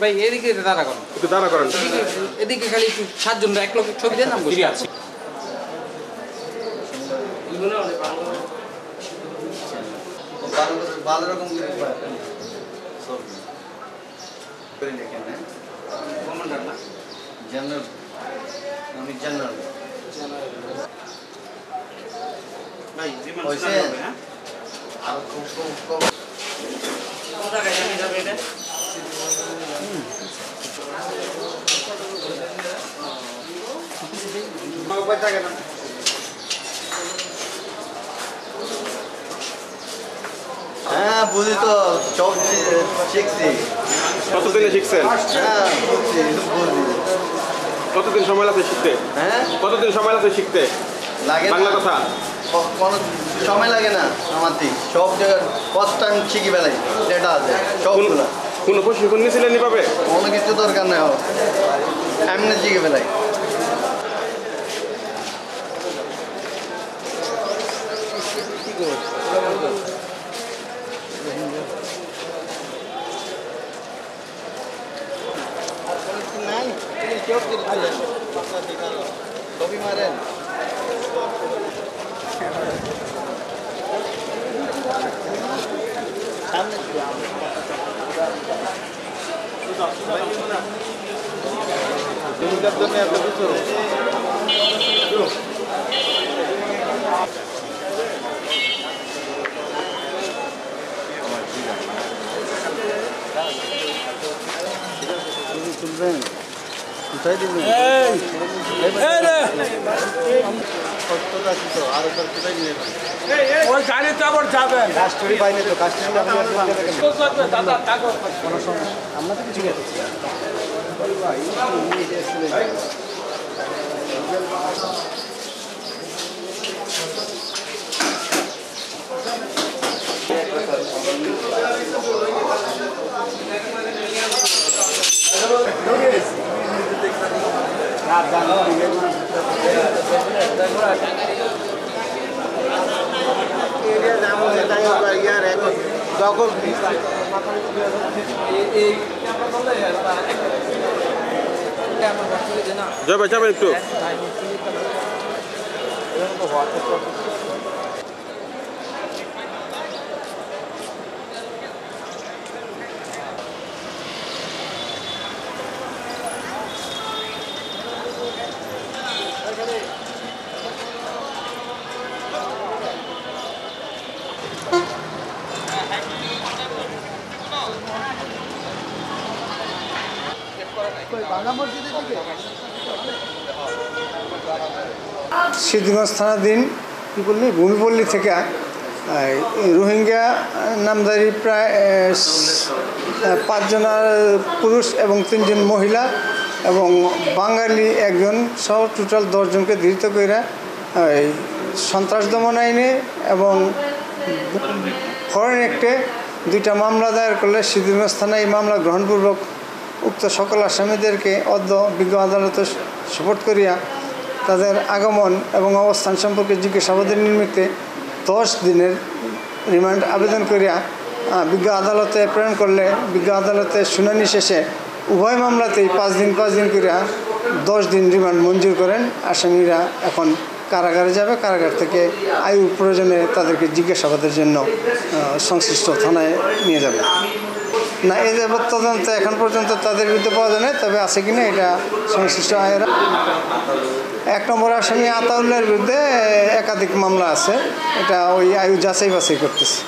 ভাই এদিকে দাঁড়া করেন, একটু দাঁড়া করেন, এদিকে খালি একটু 7 জন এক লোকের ছবি দেন, আমি বসে আছি। ভালো রকম কমান্ডার না জেনারেল, আমি জেনারেল ভাই বিমান হইছে আর খুব কোন জায়গায় জানি যাবে এটা উপায় থাকে না। হ্যাঁ বুঝি তো, সব শিখছি। কতদিনে শিখছেন? হ্যাঁ বুঝছি, বুঝি। কতদিন সময় লাগছে শিখতে? হ্যাঁ কতদিন সময় লাগছে শিখতে লাগে বাংলা না, কথা? কোনো সময় লাগে না আমার দিক, সব জায়গায় ফার্স্ট টাইম শিখি বেলাই যেটা আছে সবগুলো। কোনো প্রশিক্ষণ নিয়েছিলেন এভাবে? কোনো কিছু দরকার নেই, এমনি শিখে বেলাই। ছবি মারেন জন্য এত কিছু। তুলবেন কোথায় দিবেন? আরো কোথায় নিয়ে ওই গাড়িতে আবার যাবেন। কাস্টরি পাইনি তো, কাস্টরি কোনো সমস্যা আমরা তো কিছু করছি। যখন জয় ভাই যাবেন একটু। সিদ্ধিগঞ্জ থানাধীন কী বললি ভূমিপল্লী থেকে রোহিঙ্গা নামধারী প্রায় 5 জন পুরুষ এবং 3 জন মহিলা এবং বাঙালি একজন সহ টোটাল 10 জনকে ধৃত করে সন্ত্রাস দমন আইনে এবং ফরেন অ্যাক্টে 2টা মামলা দায়ের করলে সিদ্ধিগঞ্জ থানায় এই মামলা গ্রহণপূর্বক উক্ত সকল আসামিদেরকে অদ্য বিজ্ঞ আদালতে সোপর্দ করিয়া তাদের আগমন এবং অবস্থান সম্পর্কে জিজ্ঞাসাবাদের নিমিত্তে 10 দিনের রিমান্ড আবেদন করিয়া বিজ্ঞ আদালতে প্রেরণ করলে বিজ্ঞ আদালতে শুনানি শেষে উভয় মামলাতেই 5 দিন করিয়া 10 দিন রিমান্ড মঞ্জুর করেন। আসামিরা এখন কারাগারে যাবে, কারাগার থেকে আইন প্রয়োজনে তাদেরকে জিজ্ঞাসাবাদের জন্য সংশ্লিষ্ট থানায় নিয়ে যাবে। না, এই যাবৎ তদন্ত এখন পর্যন্ত তাদের বিরুদ্ধে পাওয়া যায় না, তবে আছে কিনা এটা সংশ্লিষ্ট আয়েরা। 1 নম্বর আসামি আতাউল্লাহর বিরুদ্ধে একাধিক মামলা আছে, এটা ওই আয়ু যাচাই বাছাই করতেছে।